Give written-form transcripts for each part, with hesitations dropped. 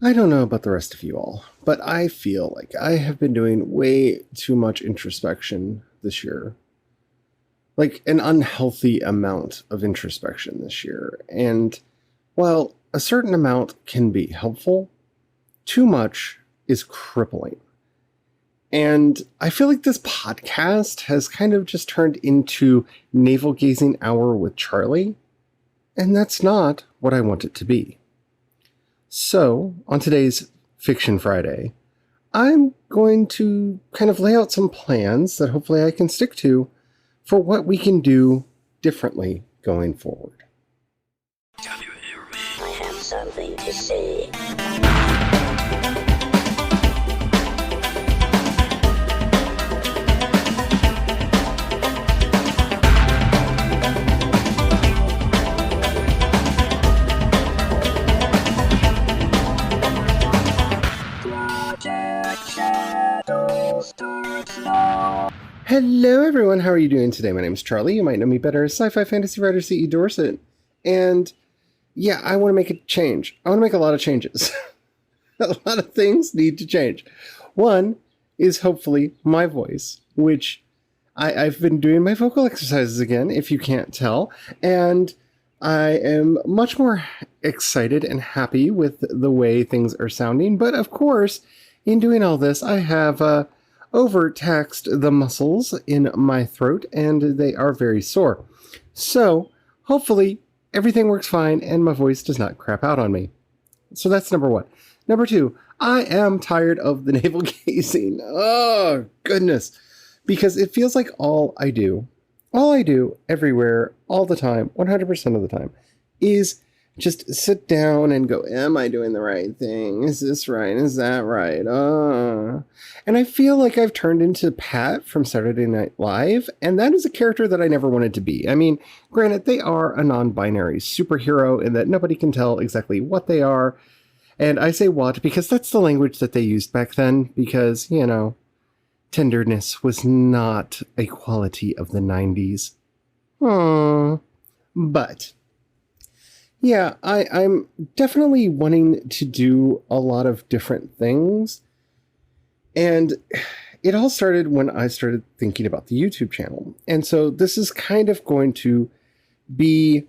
I don't know about the rest of you all, but I feel like I have been doing way too much introspection this year. Like an unhealthy amount of introspection this year. And while a certain amount can be helpful, too much is crippling. And I feel like this podcast has kind of just turned into navel gazing hour with Charlie, and that's not what I want it to be. So, on today's Fiction Friday, I'm going to kind of lay out some plans that hopefully I can stick to for what we can do differently going forward. Can you hear me? I have something to say. Hello everyone, how are you doing today? My name is Charlie. You might know me better as sci-fi fantasy writer C.E. Dorset. And yeah, I want to make a change. I want to make a lot of changes. A lot of things need to change. One is hopefully my voice, which I've been doing my vocal exercises again, if you can't tell. And I am much more excited and happy with the way things are sounding. But of course, in doing all this, I have overtaxed the muscles in my throat, and they are very sore. So, hopefully, everything works fine and my voice does not crap out on me. So that's number one. Number two, I am tired of the navel gazing. Oh, goodness. Because it feels like all I do everywhere, all the time, 100% of the time, is just sit down and go, am I doing the right thing? Is this right? Is that right? And I feel like I've turned into Pat from Saturday Night Live, and that is a character that I never wanted to be. I mean, granted, they are a non-binary superhero in that nobody can tell exactly what they are. And I say what because that's the language that they used back then, because, you know, tenderness was not a quality of the 90s. But yeah, I'm definitely wanting to do a lot of different things. And it all started when I started thinking about the YouTube channel. And so this is kind of going to be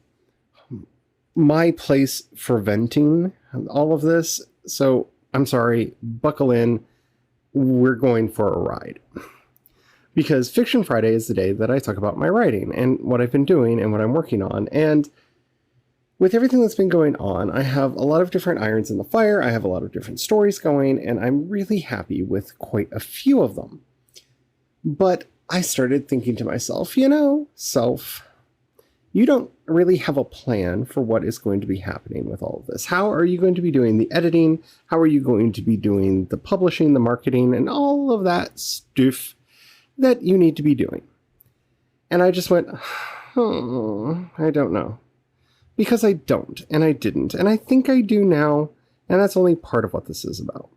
my place for venting all of this. So I'm sorry, buckle in. We're going for a ride. Because Fiction Friday is the day that I talk about my writing and what I've been doing and what I'm working on. And with everything that's been going on, I have a lot of different irons in the fire. I have a lot of different stories going, and I'm really happy with quite a few of them. But I started thinking to myself, you know, you don't really have a plan for what is going to be happening with all of this. How are you going to be doing the editing? How are you going to be doing the publishing, the marketing, and all of that stuff that you need to be doing? And I just went, I don't know. Because I don't, and I didn't, and I think I do now, and that's only part of what this is about.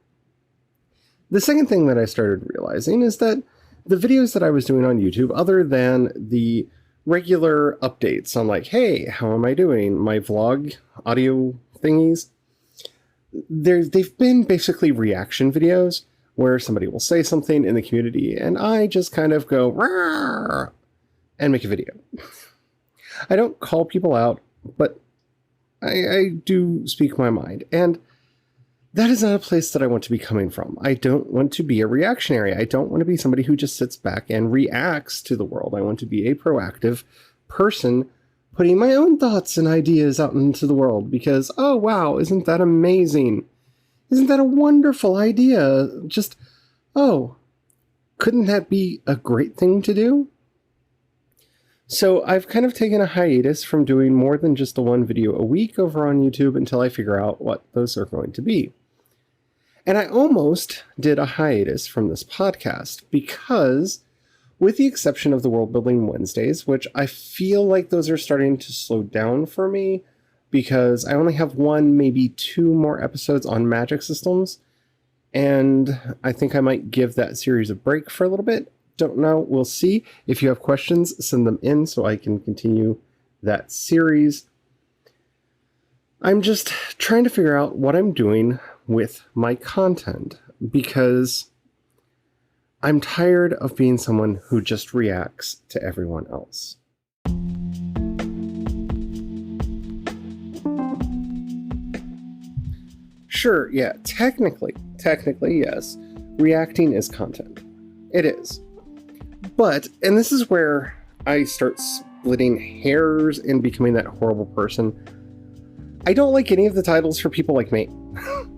The second thing that I started realizing is that the videos that I was doing on YouTube, other than the regular updates on like, hey, how am I doing? My vlog audio thingies, they've been basically reaction videos where somebody will say something in the community, and I just kind of go, rawr, and make a video. I don't call people out, but I do speak my mind. And that is not a place that I want to be coming from. I don't want to be a reactionary. I don't want to be somebody who just sits back and reacts to the world. I want to be a proactive person putting my own thoughts and ideas out into the world because, oh, wow, isn't that amazing? Isn't that a wonderful idea? Just, oh, couldn't that be a great thing to do? So I've kind of taken a hiatus from doing more than just the one video a week over on YouTube until I figure out what those are going to be. And I almost did a hiatus from this podcast because, with the exception of the World Building Wednesdays, which I feel like those are starting to slow down for me because I only have one, maybe two more episodes on magic systems, and I think I might give that series a break for a little bit. Don't know. We'll see. If you have questions, send them in so I can continue that series. I'm just trying to figure out what I'm doing with my content because I'm tired of being someone who just reacts to everyone else. Sure, yeah, technically, yes, reacting is content. It is. But, and this is where I start splitting hairs and becoming that horrible person, I don't like any of the titles for people like me.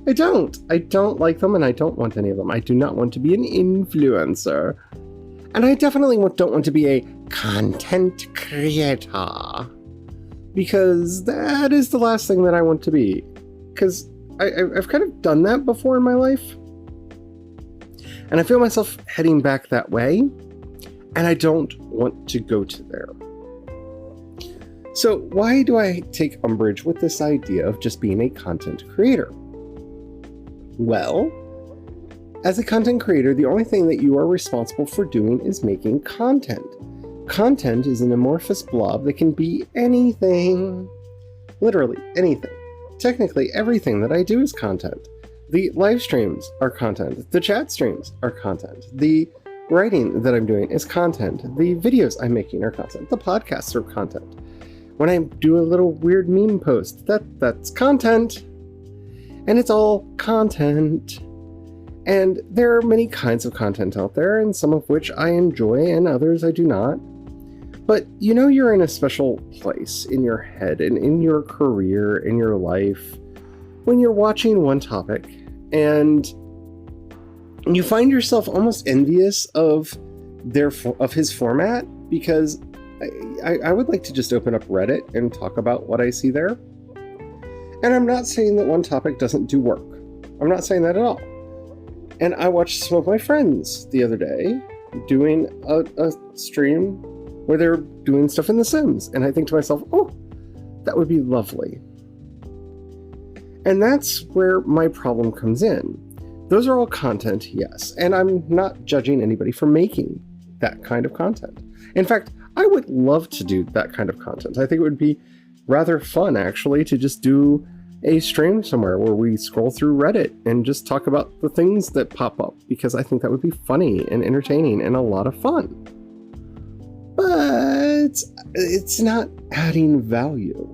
I don't like them, and I don't want any of them. I do not want to be an influencer. And I definitely don't want to be a content creator. Because that is the last thing that I want to be. Because I've kind of done that before in my life. And I feel myself heading back that way. And I don't want to go to there. So why do I take umbrage with this idea of just being a content creator? Well, as a content creator, the only thing that you are responsible for doing is making content. Content is an amorphous blob that can be anything. Literally anything. Technically, everything that I do is content. The live streams are content. The chat streams are content. The writing that I'm doing is content. The videos I'm making are content. The podcasts are content. When I do a little weird meme post, that's content. And it's all content. And there are many kinds of content out there, and some of which I enjoy and others I do not. But you know you're in a special place in your head and in your career, in your life, when you're watching one topic and you find yourself almost envious of his format, because I would like to just open up Reddit and talk about what I see there. And I'm not saying that one topic doesn't do work. I'm not saying that at all. And I watched some of my friends the other day doing a stream where they're doing stuff in The Sims. And I think to myself, oh, that would be lovely. And that's where my problem comes in. Those are all content, yes. And I'm not judging anybody for making that kind of content. In fact, I would love to do that kind of content. I think it would be rather fun, actually, to just do a stream somewhere where we scroll through Reddit and just talk about the things that pop up, because I think that would be funny and entertaining and a lot of fun. But it's not adding value.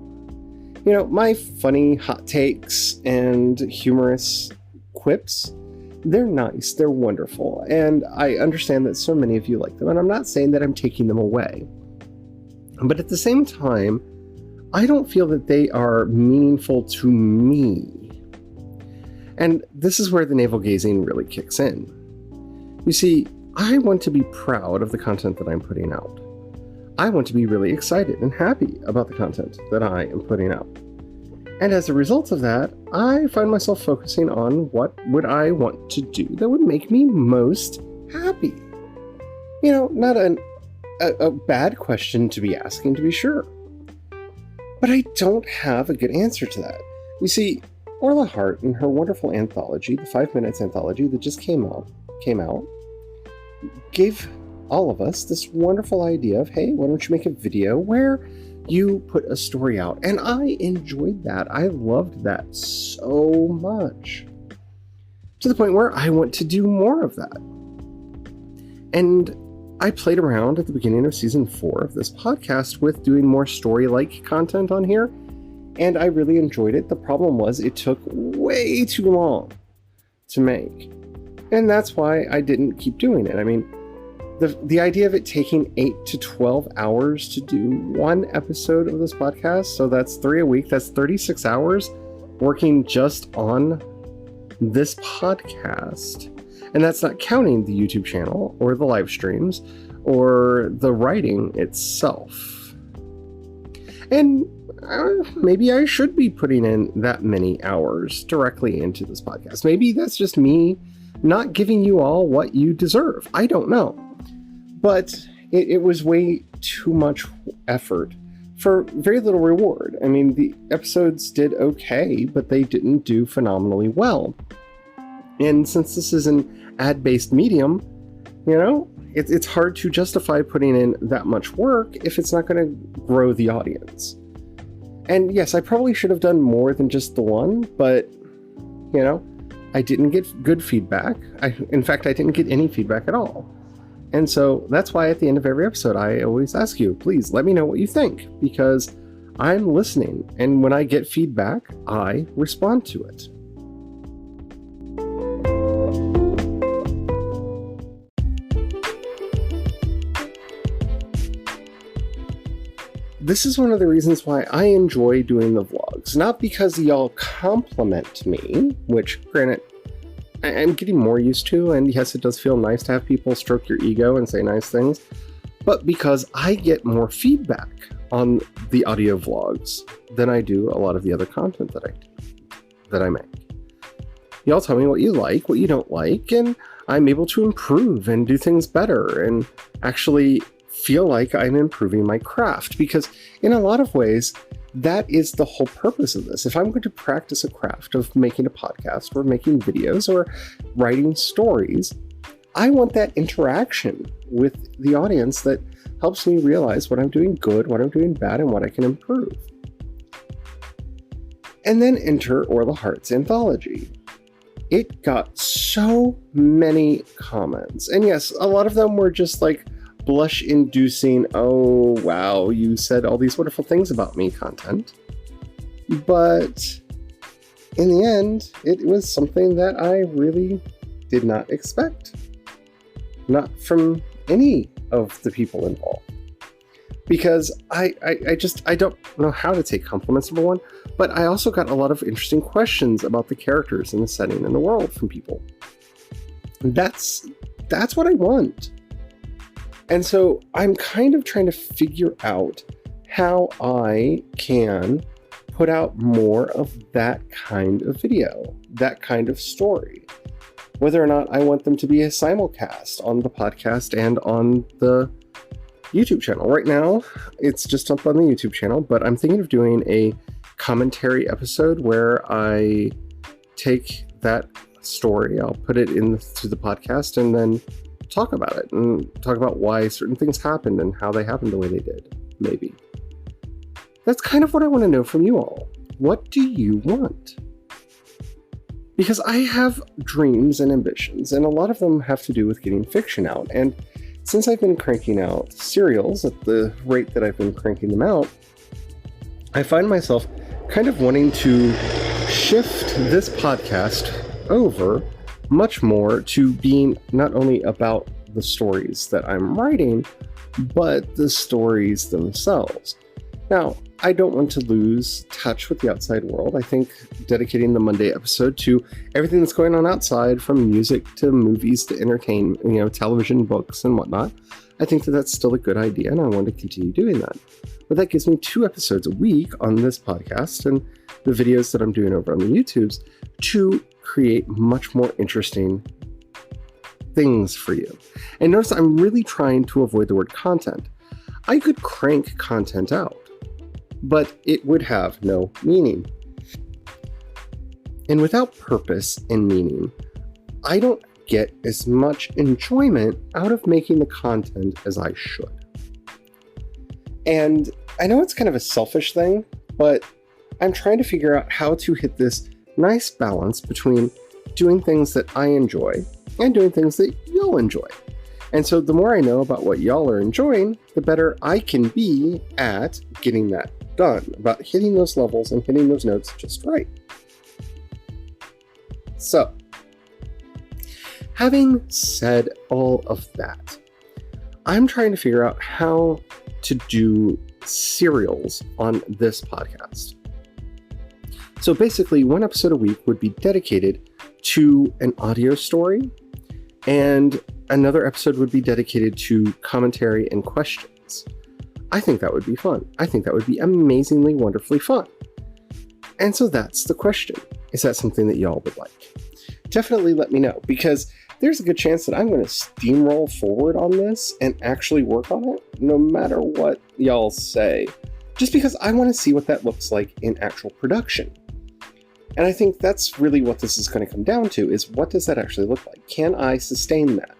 You know, my funny hot takes and humorous quips, they're nice, they're wonderful, and I understand that so many of you like them, and I'm not saying that I'm taking them away. But at the same time, I don't feel that they are meaningful to me. And this is where the navel gazing really kicks in. You see, I want to be proud of the content that I'm putting out. I want to be really excited and happy about the content that I am putting out. And as a result of that, I find myself focusing on what would I want to do that would make me most happy. You know, not a bad question to be asking, to be sure. But I don't have a good answer to that. You see, Orla Hart, in her wonderful anthology, the 5 Minutes anthology that just came out, gave all of us this wonderful idea of, hey, why don't you make a video where you put a story out? And I enjoyed that. I loved that so much, to the point where I want to do more of that. And I played around at the beginning of season 4 of this podcast with doing more story-like content on here, and I really enjoyed it. The problem was it took way too long to make, and that's why I didn't keep doing it. I mean, the idea of it taking 8 to 12 hours to do one episode of this podcast, so that's 3 a week, that's 36 hours working just on this podcast. And that's not counting the YouTube channel or the live streams or the writing itself. And maybe I should be putting in that many hours directly into this podcast. Maybe that's just me not giving you all what you deserve. I don't know. But it was way too much effort for very little reward. I mean, the episodes did okay, but they didn't do phenomenally well. And since this is an ad-based medium, you know, it's hard to justify putting in that much work if it's not going to grow the audience. And yes, I probably should have done more than just the one, but, you know, I didn't get good feedback. In fact, I didn't get any feedback at all. And so that's why at the end of every episode, I always ask you, please let me know what you think, because I'm listening. And when I get feedback, I respond to it. This is one of the reasons why I enjoy doing the vlogs. Not because y'all compliment me, which, granted, I'm getting more used to, and yes, it does feel nice to have people stroke your ego and say nice things, but because I get more feedback on the audio vlogs than I do a lot of the other content that I make. Y'all tell me what you like, what you don't like, and I'm able to improve and do things better and actually feel like I'm improving my craft, because in a lot of ways, that is the whole purpose of this. If I'm going to practice a craft of making a podcast or making videos or writing stories, I want that interaction with the audience that helps me realize what I'm doing good, what I'm doing bad, and what I can improve. And then enter Or the Heart's anthology. It got so many comments. And yes, a lot of them were just like blush-inducing, oh wow, you said all these wonderful things about me content. But in the end, it was something that I really did not expect. Not from any of the people involved. Because I don't know how to take compliments, number one, but I also got a lot of interesting questions about the characters and the setting and the world from people. That's what I want. And so I'm kind of trying to figure out how I can put out more of that kind of video, that kind of story. Whether or not I want them to be a simulcast on the podcast and on the YouTube channel. Right now, it's just up on the YouTube channel, but I'm thinking of doing a commentary episode where I take that story, I'll put it into the podcast, and then talk about it and talk about why certain things happened and how they happened the way they did, maybe. That's kind of what I want to know from you all. What do you want? Because I have dreams and ambitions, and a lot of them have to do with getting fiction out. And since I've been cranking out serials at the rate that I've been cranking them out, I find myself kind of wanting to shift this podcast over much more to being not only about the stories that I'm writing, but the stories themselves. Now, I don't want to lose touch with the outside world. I think dedicating the Monday episode to everything that's going on outside, from music to movies to entertainment, television, books, and whatnot, I think that that's still a good idea, and I want to continue doing that. But that gives me 2 episodes a week on this podcast and the videos that I'm doing over on the YouTubes to create much more interesting things for you. And notice I'm really trying to avoid the word content. I could crank content out, but it would have no meaning. And without purpose and meaning, I don't get as much enjoyment out of making the content as I should. And I know it's kind of a selfish thing, but I'm trying to figure out how to hit this nice balance between doing things that I enjoy and doing things that you'll enjoy. And so the more I know about what y'all are enjoying, the better I can be at getting that done, about hitting those levels and hitting those notes just right. So, having said all of that, I'm trying to figure out how to do serials on this podcast. So basically, 1 episode a week would be dedicated to an audio story, and another episode would be dedicated to commentary and questions. I think that would be fun. I think that would be amazingly, wonderfully fun. And so that's the question. Is that something that y'all would like? Definitely let me know, because there's a good chance that I'm going to steamroll forward on this and actually work on it, no matter what y'all say, just because I want to see what that looks like in actual production. And I think that's really what this is going to come down to, is what does that actually look like? Can I sustain that?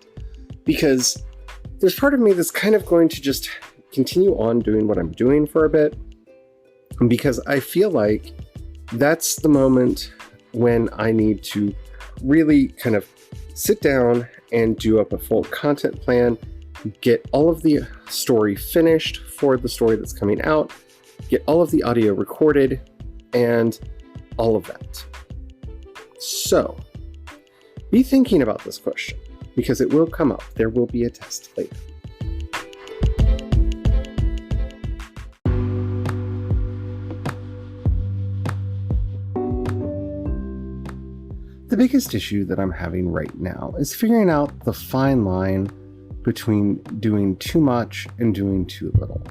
Because there's part of me that's kind of going to just continue on doing what I'm doing for a bit, because I feel like that's the moment when I need to really kind of sit down and do up a full content plan, get all of the story finished for the story that's coming out, get all of the audio recorded, and all of that. So, be thinking about this question, because it will come up. There will be a test later. The biggest issue that I'm having right now is figuring out the fine line between doing too much and doing too little.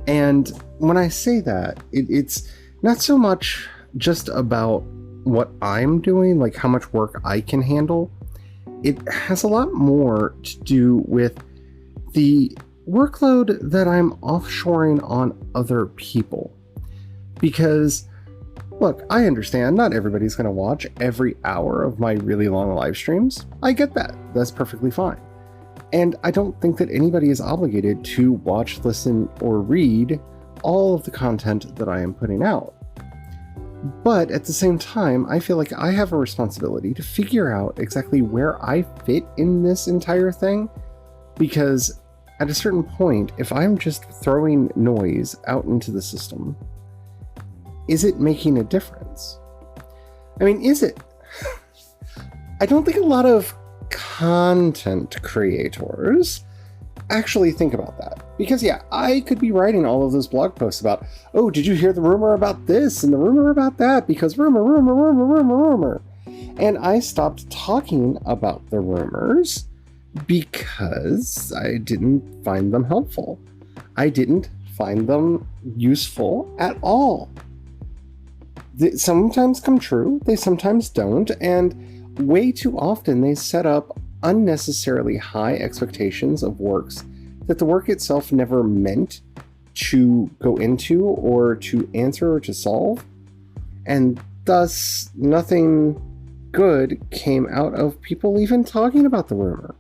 And when I say that, it's not so much just about what I'm doing, like how much work I can handle. It has a lot more to do with the workload that I'm offshoring on other people. Because, look, I understand not everybody's going to watch every hour of my really long live streams. I get that. That's perfectly fine. And I don't think that anybody is obligated to watch, listen, or read all of the content that I am putting out. But at the same time, I feel like I have a responsibility to figure out exactly where I fit in this entire thing, because at a certain point, if I'm just throwing noise out into the system, is it making a difference? I mean, is it? I don't think a lot of content creators actually think about that. Because yeah, I could be writing all of those blog posts about, oh, did you hear the rumor about this and the rumor about that? Because rumor. And I stopped talking about the rumors because I didn't find them helpful. I didn't find them useful at all. They sometimes come true, they sometimes don't, and way too often they set up unnecessarily high expectations of works that the work itself never meant to go into or to answer or to solve, and thus nothing good came out of people even talking about the rumor.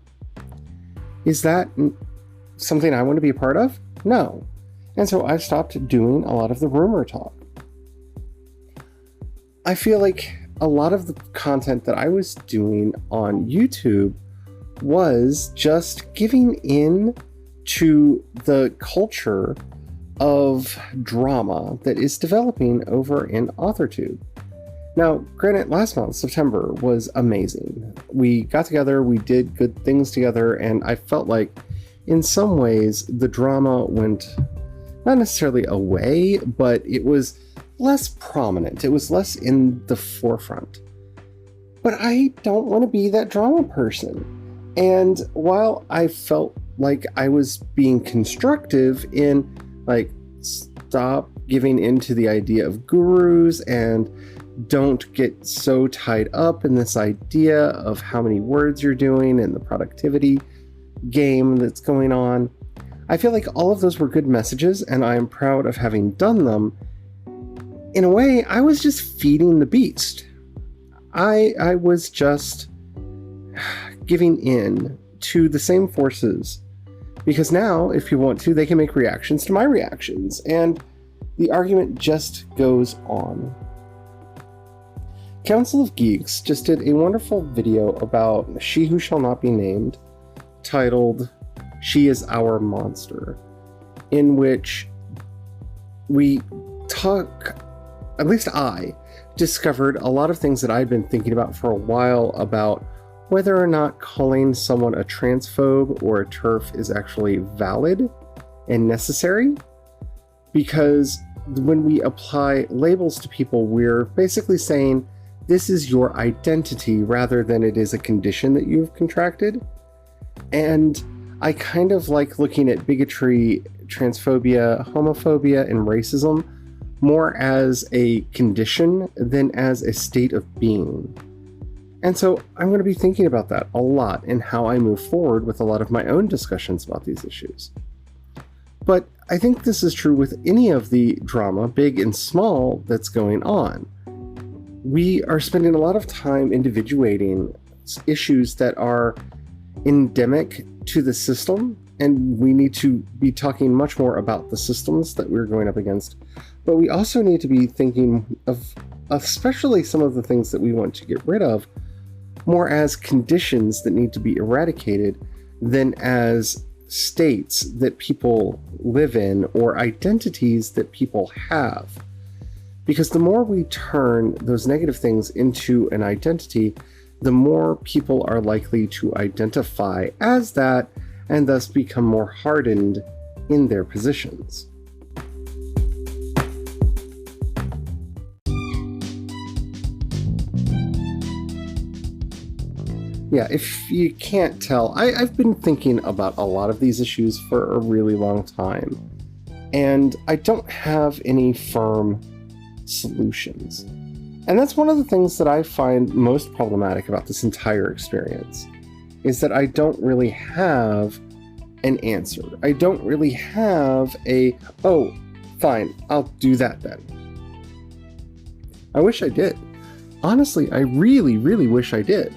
Is that something I want to be a part of? No. And so I've stopped doing a lot of the rumor talk. I feel like a lot of the content that I was doing on YouTube was just giving in to the culture of drama that is developing over in AuthorTube. Now, granted, last month, September, was amazing. We got together, we did good things together, and I felt like in some ways the drama went not necessarily away, but it was less prominent. It was less in the forefront. But I don't want to be that drama person. And while I felt like I was being constructive in, like, stop giving into the idea of gurus and don't get so tied up in this idea of how many words you're doing and the productivity game that's going on, I feel like all of those were good messages, and I am proud of having done them. In a way, I was just feeding the beast. I was just giving in to the same forces, because now, if people want to, they can make reactions to my reactions, and the argument just goes on. Council of Geeks just did a wonderful video about She Who Shall Not Be Named, titled She Is Our Monster, in which we talk, at least I, discovered a lot of things that I'd been thinking about for a while about whether or not calling someone a transphobe or a TERF is actually valid and necessary. Because when we apply labels to people, we're basically saying this is your identity rather than it is a condition that you've contracted. And I kind of like looking at bigotry, transphobia, homophobia, and racism more as a condition than as a state of being. And so I'm going to be thinking about that a lot in how I move forward with a lot of my own discussions about these issues. But I think this is true with any of the drama, big and small, that's going on. We are spending a lot of time individuating issues that are endemic to the system, and we need to be talking much more about the systems that we're going up against. But we also need to be thinking of especially some of the things that we want to get rid of more as conditions that need to be eradicated than as states that people live in or identities that people have. Because the more we turn those negative things into an identity, the more people are likely to identify as that and thus become more hardened in their positions. Yeah, if you can't tell, I've been thinking about a lot of these issues for a really long time, and I don't have any firm solutions. And that's one of the things that I find most problematic about this entire experience, is that I don't really have an answer. I don't really have oh, fine, I'll do that then. I wish I did. Honestly, I really, really wish I did.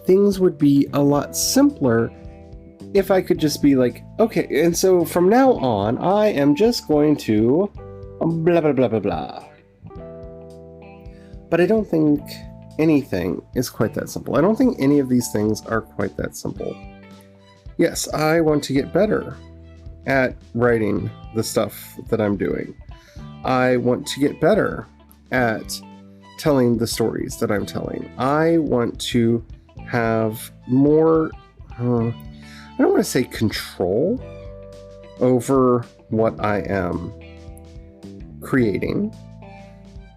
Things would be a lot simpler if I could just be like, okay, and so from now on, I am just going to blah, blah, blah, blah, blah. But I don't think anything is quite that simple. I don't think any of these things are quite that simple. Yes, I want to get better at writing the stuff that I'm doing. I want to get better at telling the stories that I'm telling. I want to have more, I don't want to say control over what I am creating,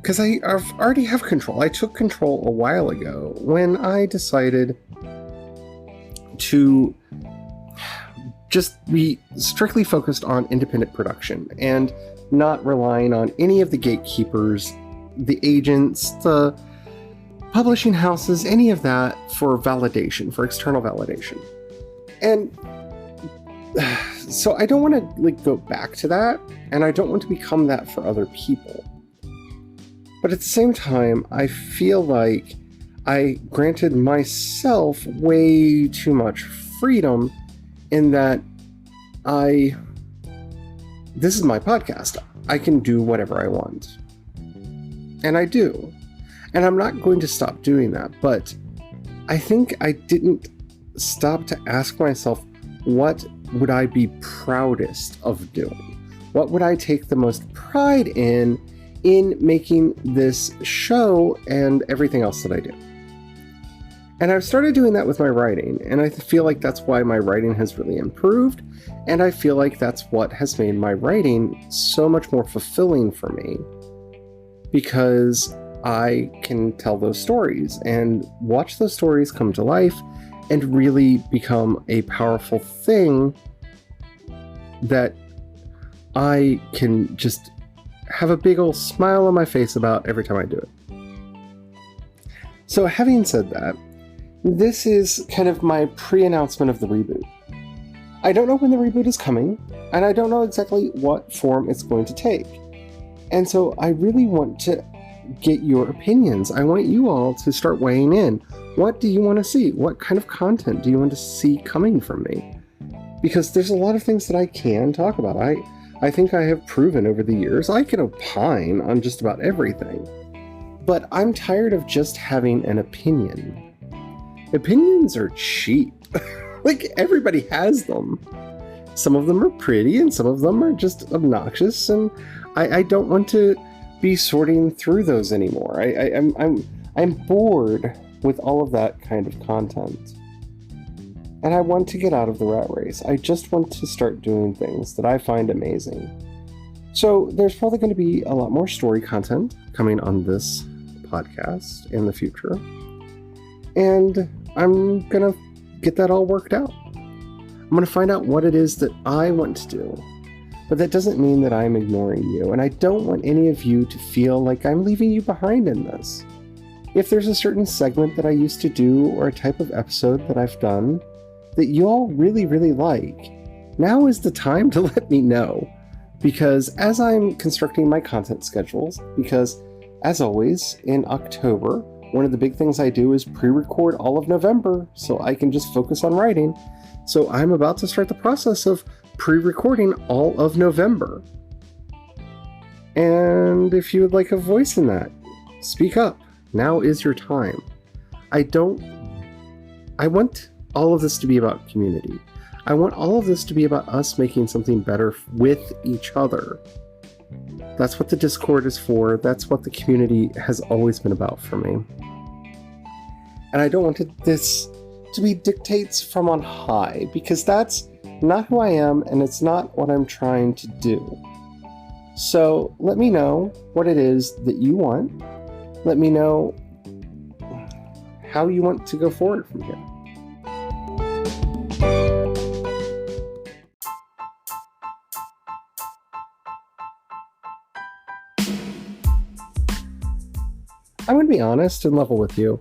because I already have control. I took control a while ago when I decided to just be strictly focused on independent production and not relying on any of the gatekeepers, the agents, the publishing houses, any of that for validation, for external validation. And so I don't want to go back to that, and I don't want to become that for other people. But at the same time, I feel like I granted myself way too much freedom in that this is my podcast. I can do whatever I want. And I do. And I'm not going to stop doing that, but I think I didn't stop to ask myself, what would I be proudest of doing? What would I take the most pride in making this show and everything else that I do? And I've started doing that with my writing, and I feel like that's why my writing has really improved, and I feel like that's what has made my writing so much more fulfilling for me, because I can tell those stories and watch those stories come to life and really become a powerful thing that I can just have a big old smile on my face about every time I do it. So having said that, this is kind of my pre-announcement of the reboot. I don't know when the reboot is coming, and I don't know exactly what form it's going to take. And so I really want to get your opinions. I want you all to start weighing in. What do you want to see? What kind of content do you want to see coming from me? Because there's a lot of things that I can talk about. I think I have proven over the years I can opine on just about everything. But I'm tired of just having an opinion. Opinions are cheap. Like, everybody has them. Some of them are pretty and some of them are just obnoxious, and I don't want to be sorting through those anymore. I'm bored with all of that kind of content. And I want to get out of the rat race. I just want to start doing things that I find amazing. So there's probably going to be a lot more story content coming on this podcast in the future. And I'm going to get that all worked out. I'm going to find out what it is that I want to do. But that doesn't mean that I'm ignoring you. And I don't want any of you to feel like I'm leaving you behind in this. If there's a certain segment that I used to do or a type of episode that I've done that you all really, really like, now is the time to let me know. Because as I'm constructing my content schedules, because as always, in October, one of the big things I do is pre-record all of November so I can just focus on writing. So I'm about to start the process of pre-recording all of November. And if you would like a voice in that, speak up. Now is your time. I want all of this to be about community. I want all of this to be about us making something better with each other. That's what the Discord is for. That's what the community has always been about for me. And I don't want this to be dictates from on high, because that's not who I am, and it's not what I'm trying to do. So let me know what it is that you want. Let me know how you want to go forward from here. I'm going to be honest and level with you.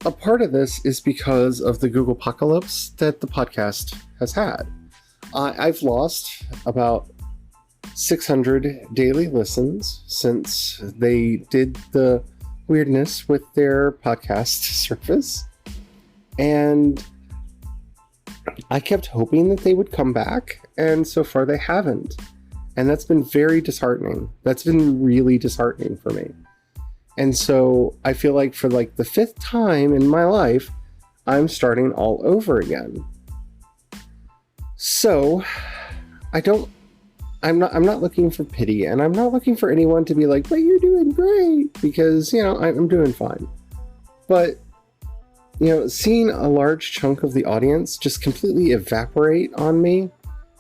A part of this is because of the Google apocalypse that the podcast has had. I've lost about 600 daily listens since they did the weirdness with their podcast service. And I kept hoping that they would come back, and so far they haven't. And that's been very disheartening. That's been really disheartening for me. And so I feel like for like the 5th time in my life, I'm starting all over again. So I'm not looking for pity, and I'm not looking for anyone to be like, but you're doing great, because, I'm doing fine. But, seeing a large chunk of the audience just completely evaporate on me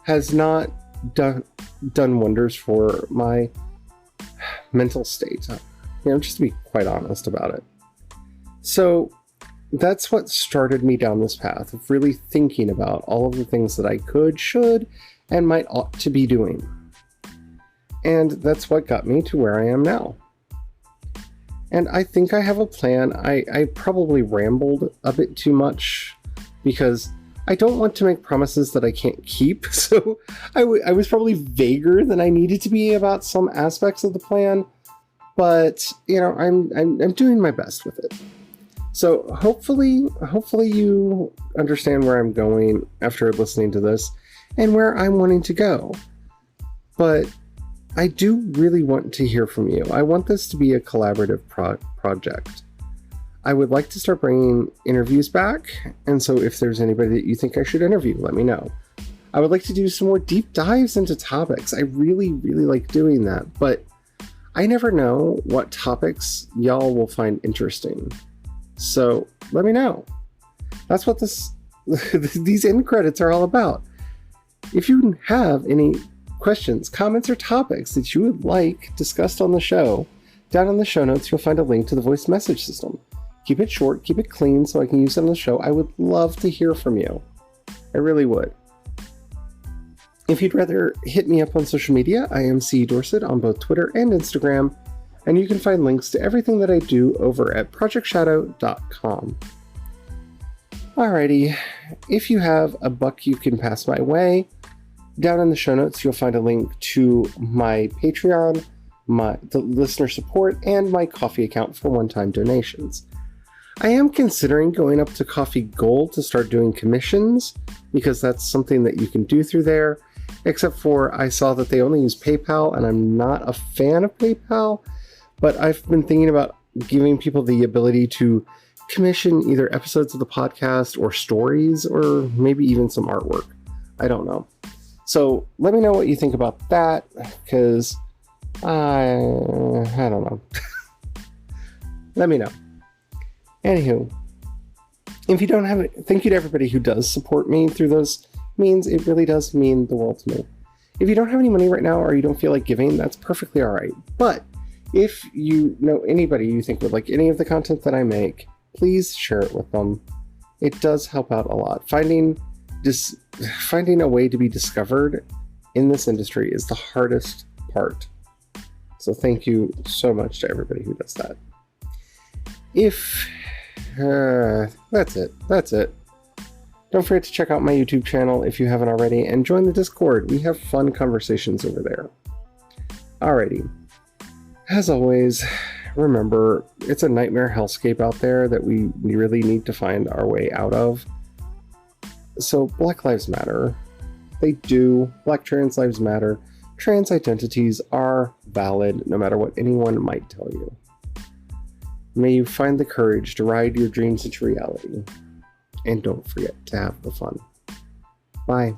has not done wonders for my mental state. Just to be quite honest about it. So that's what started me down this path of really thinking about all of the things that I could, should, and might ought to be doing. And that's what got me to where I am now. And I think I have a plan. I probably rambled a bit too much because I don't want to make promises that I can't keep. So I was probably vaguer than I needed to be about some aspects of the plan. But, I'm doing my best with it. So hopefully you understand where I'm going after listening to this and where I'm wanting to go. But I do really want to hear from you. I want this to be a collaborative project. I would like to start bringing interviews back. And so if there's anybody that you think I should interview, let me know. I would like to do some more deep dives into topics. I really, really like doing that. But I never know what topics y'all will find interesting. So let me know. That's what these end credits are all about. If you have any questions, comments, or topics that you would like discussed on the show, down in the show notes, you'll find a link to the voice message system. Keep it short, keep it clean so I can use it on the show. I would love to hear from you. I really would. If you'd rather hit me up on social media, I am C. Dorset on both Twitter and Instagram, and you can find links to everything that I do over at projectshadow.com. Alrighty, if you have a buck you can pass my way, down in the show notes you'll find a link to my Patreon, the listener support, and my Ko-fi account for one-time donations. I am considering going up to Ko-fi Gold to start doing commissions, because that's something that you can do through there. Except for I saw that they only use PayPal, and I'm not a fan of PayPal, but I've been thinking about giving people the ability to commission either episodes of the podcast or stories, or maybe even some artwork. I don't know. So let me know what you think about that, because I don't know. Let me know. Anywho, if you don't have it, thank you to everybody who does support me through those means. It really does mean the world to me. If you don't have any money right now, or you don't feel like giving, that's perfectly all right. But if you know anybody you think would like any of the content that I make, please share it with them. It does help out a lot. Finding a way to be discovered in this industry is the hardest part. So thank you so much to everybody who does that. That's it. Don't forget to check out my YouTube channel if you haven't already, and join the Discord. We have fun conversations over there. Alrighty. As always, remember, it's a nightmare hellscape out there that we really need to find our way out of. So Black Lives Matter. They do. Black trans lives matter. Trans identities are valid, no matter what anyone might tell you. May you find the courage to ride your dreams into reality. And don't forget to have the fun. Bye.